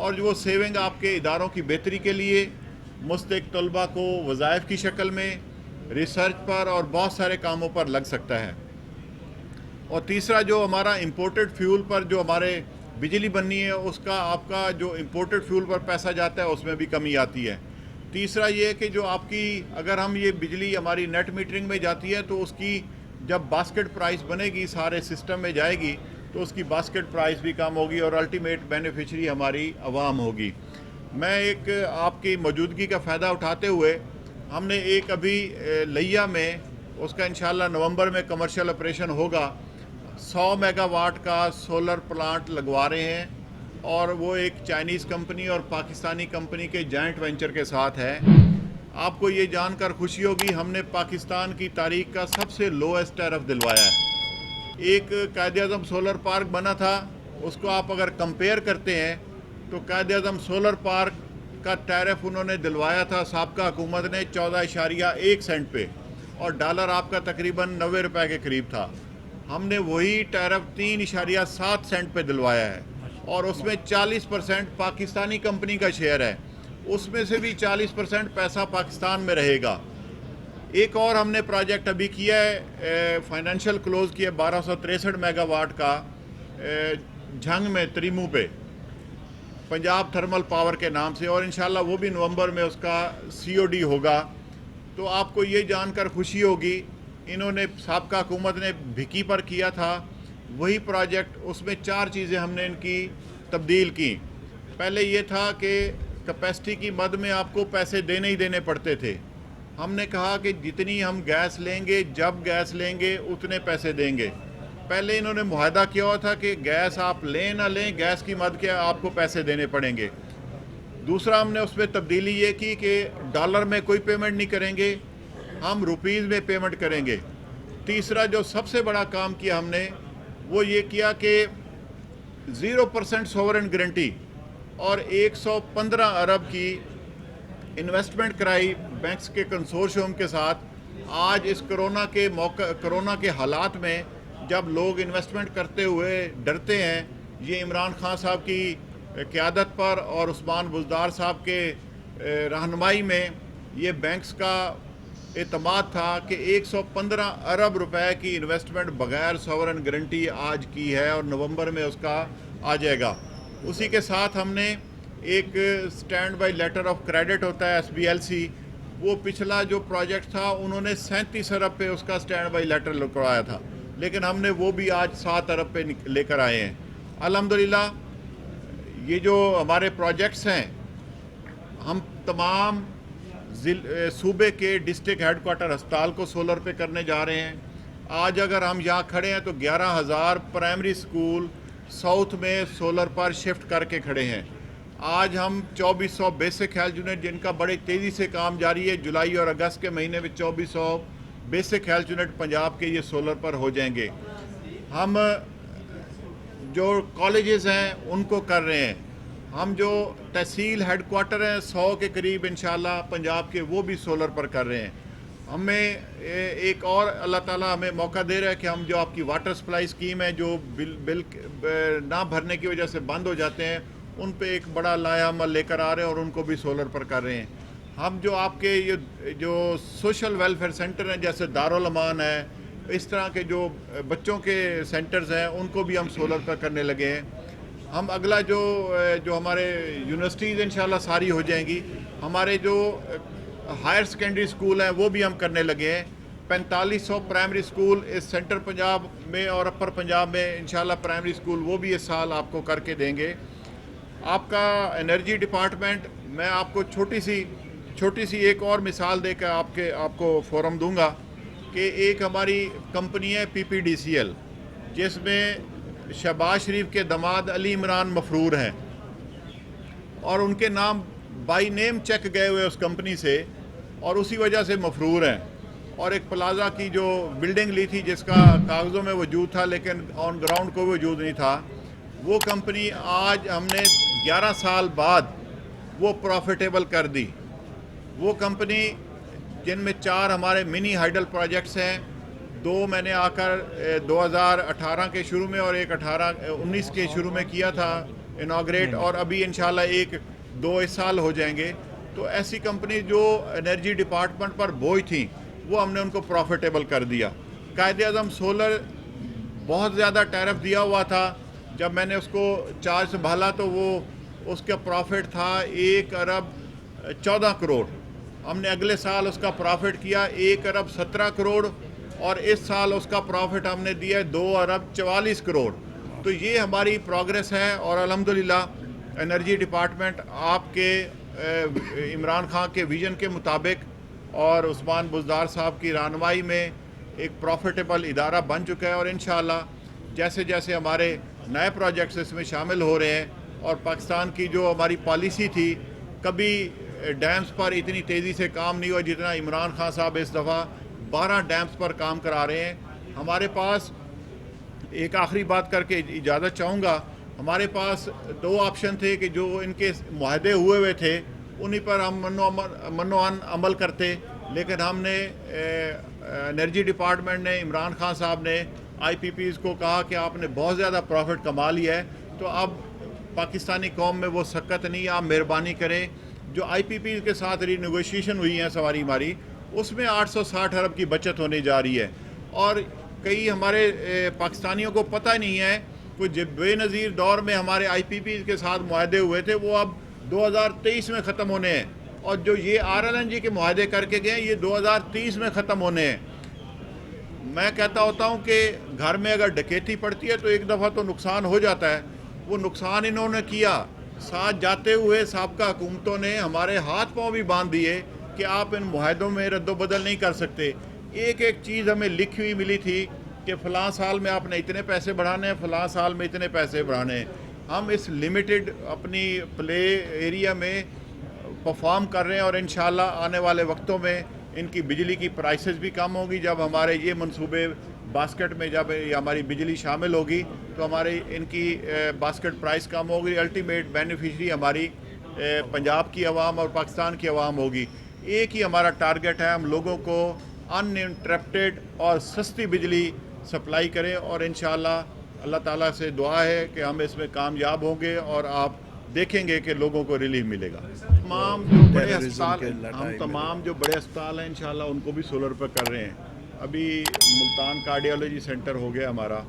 اور جو وہ سیونگ آپ کے اداروں کی بہتری کے لیے مستحق طلباء کو وظائف کی شکل میں ریسرچ پر اور بہت سارے کاموں پر لگ سکتا ہے. اور تیسرا جو ہمارا امپورٹڈ فیول پر جو ہمارے بجلی بننی ہے اس کا آپ کا جو امپورٹڈ فیول پر پیسہ جاتا ہے اس میں بھی کمی آتی ہے. تیسرا یہ کہ جو آپ کی اگر ہم یہ بجلی ہماری نیٹ میٹرنگ میں جاتی ہے تو اس کی جب باسکٹ پرائس بنے گی سارے سسٹم میں جائے گی تو اس کی باسکٹ پرائس بھی کم ہوگی اور الٹیمیٹ بینیفیشری ہماری عوام ہوگی. میں ایک آپ کی موجودگی کا فائدہ اٹھاتے ہوئے ہم نے ایک ابھی لیا میں اس کا انشاءاللہ نومبر میں کمرشل آپریشن ہوگا 100 میگا واٹ کا سولر پلانٹ لگوا رہے ہیں اور وہ ایک چائنیز کمپنی اور پاکستانی کمپنی کے جائنٹ وینچر کے ساتھ ہے. آپ کو یہ جان کر خوشی ہوگی ہم نے پاکستان کی تاریخ کا سب سے لویسٹ ٹیرف دلوایا ہے. ایک قائد اعظم سولر پارک بنا تھا اس کو آپ اگر کمپیئر کرتے ہیں تو قائد اعظم سولر پارک کا ٹیرف انہوں نے دلوایا تھا سابقہ حکومت نے 14.1 سینٹ پہ اور ڈالر آپ کا تقریباً 90 روپے کے قریب تھا. ہم نے وہی ٹیرف 3.7 سینٹ پہ دلوایا ہے اور اس میں 40% پاکستانی کمپنی کا شیئر ہے. اس میں سے بھی 40% پیسہ پاکستان میں رہے گا. ایک اور ہم نے پروجیکٹ ابھی کیا ہے فائنینشیل کلوز کیا 1263 میگا واٹ کا جھنگ میں تریمو پہ پنجاب تھرمل پاور کے نام سے اور انشاءاللہ وہ بھی نومبر میں اس کا COD ہوگا. تو آپ کو یہ جان کر خوشی ہوگی انہوں نے سابقہ حکومت نے بھکی پر کیا تھا وہی پروجیکٹ اس میں 4 چیزیں ہم نے ان کی تبدیل کی. پہلے یہ تھا کہ کیپیسٹی کی مد میں آپ کو پیسے دینے ہی دینے پڑتے تھے. ہم نے کہا کہ جتنی ہم گیس لیں گے جب گیس لیں گے اتنے پیسے دیں گے. پہلے انہوں نے معاہدہ کیا ہوا تھا کہ گیس آپ لیں نہ لیں گیس کی مد کے آپ کو پیسے دینے پڑیں گے. دوسرا ہم نے اس میں تبدیلی یہ کی کہ ڈالر میں کوئی پیمنٹ نہیں کریں گے ہم روپیز میں پیمنٹ کریں گے. تیسرا جو سب سے بڑا کام کیا ہم نے وہ یہ کیا کہ 0% سوورن گارنٹی اور 115 ارب کی انویسٹمنٹ کرائی بینکس کے کنسورشیم کے ساتھ. آج اس کرونا کے حالات میں جب لوگ انویسٹمنٹ کرتے ہوئے ڈرتے ہیں یہ عمران خان صاحب کی قیادت پر اور عثمان بزدار صاحب کے رہنمائی میں یہ بینکس کا اعتماد تھا کہ 115 ارب روپے کی انویسٹمنٹ بغیر سوورن گارنٹی آج کی ہے اور نومبر میں اس کا آ جائے گا. اسی کے ساتھ ہم نے ایک stand by letter of credit ہوتا ہے SBLC وہ پچھلا جو پروجیکٹ تھا انہوں نے 37 ارب پہ اس کا سٹینڈ بائی لیٹر لکھوایا تھا لیکن ہم نے وہ بھی آج 7 ارب پہ لے کر آئے ہیں. الحمدللہ یہ جو ہمارے پروجیکٹس ہیں ہم تمام صوبے کے ڈسٹرکٹ ہیڈ کوارٹر ہسپتال کو سولر پہ کرنے جا رہے ہیں. آج اگر ہم یہاں کھڑے ہیں تو 11,000 پرائمری سکول ساؤتھ میں سولر پر شفٹ کر کے کھڑے ہیں. آج ہم 2400 بیسک ہیلتھ یونٹ جن کا بڑے تیزی سے کام جاری ہے جولائی اور اگست کے مہینے میں 2400 بیسک ہیلتھ یونٹ پنجاب کے یہ سولر پر ہو جائیں گے. ہم جو کالجز ہیں ان کو کر رہے ہیں. ہم جو تحصیل ہیڈ کوارٹر ہیں 100 کے قریب انشاءاللہ پنجاب کے وہ بھی سولر پر کر رہے ہیں. ہمیں ایک اور اللہ تعالیٰ ہمیں موقع دے رہا ہے کہ ہم جو آپ کی واٹر سپلائی اسکیم ہے جو بل نہ بھرنے کی وجہ سے بند ہو جاتے ہیں ان پہ ایک بڑا لائحہ عمل لے کر آ رہے ہیں اور ان کو بھی سولر پر کر رہے ہیں. ہم جو آپ کے یہ جو سوشل ویلفیئر سینٹر ہیں جیسے دارالامان ہے اس طرح کے جو بچوں کے سینٹرز ہیں ان کو بھی ہم سولر پر کرنے لگے ہیں. ہم اگلا جو ہمارے یونیورسٹیز انشاءاللہ ساری ہو جائیں گی. ہمارے جو ہائر سیکنڈری اسکول ہیں وہ بھی ہم کرنے لگے ہیں. 4500 پرائمری اسکول اس سینٹر پنجاب میں اور اپر پنجاب میں انشاءاللہ پرائمری اسکول وہ بھی اس سال آپ کو کر کے دیں گے. آپ کا انرجی ڈپارٹمنٹ میں آپ کو چھوٹی سی ایک اور مثال دے کر آپ کو فورم دوں گا کہ ایک ہماری کمپنی ہے PPDCL جس میں شہباز شریف کے داماد علی عمران مفرور ہیں اور ان کے نام بائی نیم چیک گئے ہوئے اس کمپنی سے اور اسی وجہ سے مفرور ہیں. اور ایک پلازا کی جو بلڈنگ لی تھی جس کا کاغذوں میں وجود تھا لیکن آن گراؤنڈ کوئی وجود نہیں تھا وہ کمپنی آج ہم نے 11 سال بعد وہ پروفیٹیبل کر دی. وہ کمپنی جن میں 4 ہمارے منی ہائیڈل پروجیکٹس ہیں 2 میں نے آ کر 2018 کے شروع میں اور ایک 19 کے شروع میں کیا تھا انوگریٹ اور ابھی انشاءاللہ 1-2 سال ہو جائیں گے. تو ایسی کمپنی جو انرجی ڈپارٹمنٹ پر بوجھ تھیں وہ ہم نے ان کو پروفیٹیبل کر دیا. قائد اعظم سولر بہت زیادہ ٹیرف دیا ہوا تھا. جب میں نے اس کو چارج سنبھالا تو وہ اس کا پروفٹ تھا 1 ارب 14 کروڑ. ہم نے اگلے سال اس کا پروفٹ کیا 1 ارب 17 کروڑ اور اس سال اس کا پروفٹ ہم نے دیا 2 ارب 44 کروڑ. تو یہ ہماری پروگریس ہے اور الحمدللہ انرجی ڈپارٹمنٹ آپ کے عمران خان کے ویژن کے مطابق اور عثمان بزدار صاحب کی رہنمائی میں ایک پروفیٹیبل ادارہ بن چکا ہے. اور انشاءاللہ جیسے جیسے ہمارے نئے پروجیکٹس اس میں شامل ہو رہے ہیں اور پاکستان کی جو ہماری پالیسی تھی, کبھی ڈیمز پر اتنی تیزی سے کام نہیں ہوا جتنا عمران خان صاحب اس دفعہ 12 ڈیمز پر کام کرا رہے ہیں. ہمارے پاس ایک آخری بات کر کے اجازت چاہوں گا, ہمارے پاس 2 آپشن تھے کہ جو ان کے معاہدے ہوئے ہوئے تھے انہی پر ہم من و عمل کرتے, لیکن ہم نے انرجی ڈپارٹمنٹ نے, عمران خان صاحب نے آئی پی پیز کو کہا کہ آپ نے بہت زیادہ پروفٹ کما لیا ہے, تو اب پاکستانی قوم میں وہ سکت نہیں, آپ مہربانی کریں. جو آئی پی پیز کے ساتھ ری نیگوشیشن ہوئی ہیں سواری ماری, اس میں 860 ارب کی بچت ہونے جا رہی ہے. اور کئی ہمارے پاکستانیوں کو پتہ نہیں ہے, کوئی بے نظیر دور میں ہمارے آئی پی پیز کے ساتھ معاہدے ہوئے تھے وہ اب 2023 میں ختم ہونے ہیں, اور جو یہ RLNG کے معاہدے کر کے گئے یہ 2030 میں ختم ہونے ہیں. میں کہتا ہوتا ہوں کہ گھر میں اگر ڈکیتی پڑتی ہے تو ایک دفعہ تو نقصان ہو جاتا ہے, وہ نقصان انہوں نے کیا. ساتھ جاتے ہوئے سابقہ حکومتوں نے ہمارے ہاتھ پاؤں بھی باندھ دیے کہ آپ ان معاہدوں میں رد و بدل نہیں کر سکتے. ایک ایک چیز ہمیں لکھی ہوئی ملی تھی کہ فلاں سال میں آپ نے اتنے پیسے بڑھانے ہیں, فلاں سال میں اتنے پیسے بڑھانے ہیں. ہم اس لمیٹڈ اپنی پلے ایریا میں پرفارم کر رہے ہیں اور انشاءاللہ آنے والے وقتوں میں ان کی بجلی کی پرائسز بھی کم ہوگی. جب ہمارے یہ منصوبے باسکٹ میں جب ہماری بجلی شامل ہوگی تو ہماری ان کی باسکٹ پرائس کم ہوگی. الٹیمیٹ بینیفیشری ہماری پنجاب کی عوام اور پاکستان کی عوام ہوگی. ایک ہی ہمارا ٹارگٹ ہے, ہم لوگوں کو ان انٹرپٹیڈ اور سستی بجلی سپلائی کریں, اور انشاءاللہ اللہ تعالیٰ سے دعا ہے کہ ہم اس میں کامیاب ہوں گے اور آپ دیکھیں گے کہ لوگوں کو ریلیف ملے گا. تمام جو بڑے ہسپتال, ہم تمام جو بڑے ہسپتال ہیں انشاءاللہ ان کو بھی سولر پہ کر رہے ہیں. ابھی ملتان کارڈیالوجی سینٹر ہو گیا ہمارا,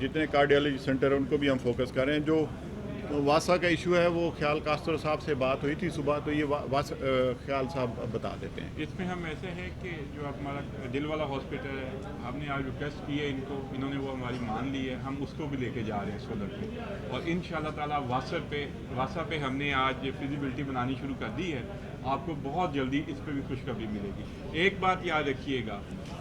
جتنے کارڈیالوجی سینٹر ہیں ان کو بھی ہم فوکس کر رہے ہیں. جو واسا کا ایشو ہے وہ خیال کاستر صاحب سے بات ہوئی تھی صبح, تو یہ خیال صاحب بتا دیتے ہیں. اس میں ہم ایسے ہیں کہ جو ہمارا دل والا ہاسپٹل ہے, ہم نے آج ریکویسٹ کی ہے ان کو, انہوں نے وہ ہماری مان لی ہے, ہم اس کو بھی لے کے جا رہے ہیں سولر پہ. اور ان شاء اللہ تعالیٰ واسا پہ ہم نے آج فیزیبلٹی بنانی شروع کر دی ہے. آپ کو بہت جلدی اس پہ بھی خوشخبری ملے گی. ایک بات یاد رکھیے گا,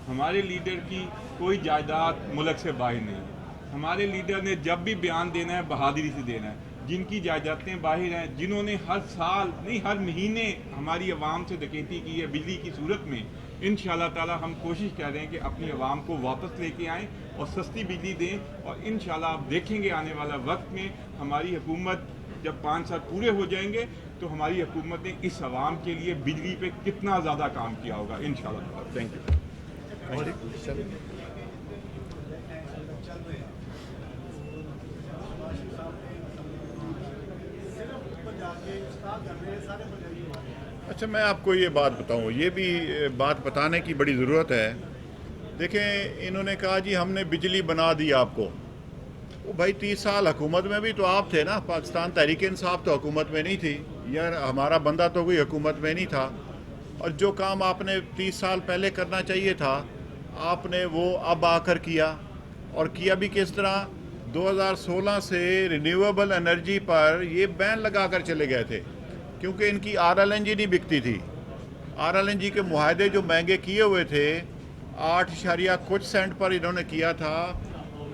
ہمارے لیڈر کی کوئی جائیداد ملک سے باہر نہیں ہے. ہمارے لیڈر نے جب بھی بیان دینا ہے بہادری سے دینا ہے. جن کی جائیدادیں باہر ہیں, جنہوں نے ہر سال نہیں ہر مہینے ہماری عوام سے ڈکیتی کی ہے بجلی کی صورت میں, انشاءاللہ تعالی ہم کوشش کر رہے ہیں کہ اپنی عوام کو واپس لے کے آئیں اور سستی بجلی دیں. اور انشاءاللہ آپ دیکھیں گے آنے والا وقت میں ہماری حکومت جب 5 سال پورے ہو جائیں گے تو ہماری حکومت نے اس عوام کے لیے بجلی پہ کتنا زیادہ کام کیا ہوگا انشاءاللہ. Thank you. اچھا, میں آپ کو یہ بات بتاؤں, یہ بھی بات بتانے کی بڑی ضرورت ہے. دیکھیں, انہوں نے کہا جی ہم نے بجلی بنا دی آپ کو. وہ بھائی 30 سال حکومت میں بھی تو آپ تھے نا, پاکستان تحریک انصاف تو حکومت میں نہیں تھی, یا ہمارا بندہ تو کوئی حکومت میں نہیں تھا. اور جو کام آپ نے 30 سال پہلے کرنا چاہیے تھا آپ نے وہ اب آ کر کیا. اور کیا بھی کس طرح, 2016 سے رینیویبل انرجی پر یہ بین لگا کر چلے گئے تھے کیونکہ ان کی RLNG نہیں بکتی تھی. RLNG کے معاہدے جو مہنگے کیے ہوئے تھے 8 کچھ سینٹ پر انہوں نے کیا تھا,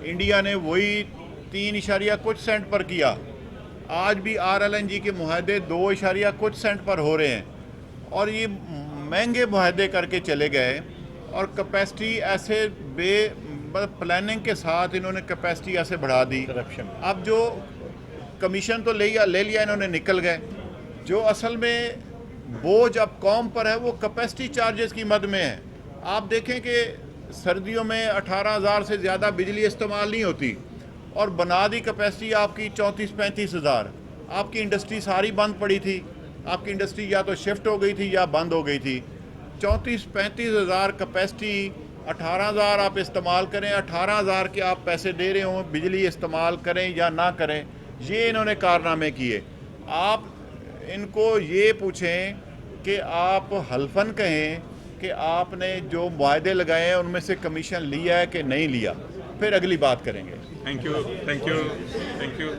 انڈیا نے وہی 3 کچھ سینٹ پر کیا. آج بھی RLNG کے معاہدے 2 کچھ سینٹ پر ہو رہے ہیں, اور یہ مہنگے معاہدے کر کے چلے گئے. اور کیپیسٹی ایسے پلاننگ کے ساتھ انہوں نے کیپیسٹی ایسے بڑھا دی. اب جو کمیشن تو لے لیا انہوں نے, نکل گئے. جو اصل میں بوجھ اب قوم پر ہے وہ کیپیسٹی چارجز کی مد میں ہے. آپ دیکھیں کہ سردیوں میں 18,000 سے زیادہ بجلی استعمال نہیں ہوتی, اور بنا دی کیپیسٹی آپ کی 34-35 ہزار. آپ کی انڈسٹری ساری بند پڑی تھی, آپ کی انڈسٹری یا تو شفٹ ہو گئی تھی یا بند ہو گئی تھی. 34-35 ہزار کیپیسٹی, 18,000 آپ استعمال کریں, 18,000 کے آپ پیسے دے رہے ہوں, بجلی استعمال کریں یا نہ کریں, یہ انہوں نے کارنامے کیے. آپ ان کو یہ پوچھیں کہ آپ حلفاً کہیں کہ آپ نے جو معاہدے لگائے ہیں ان میں سے کمیشن لیا ہے کہ نہیں لیا, پھر اگلی بات کریں گے. Thank you.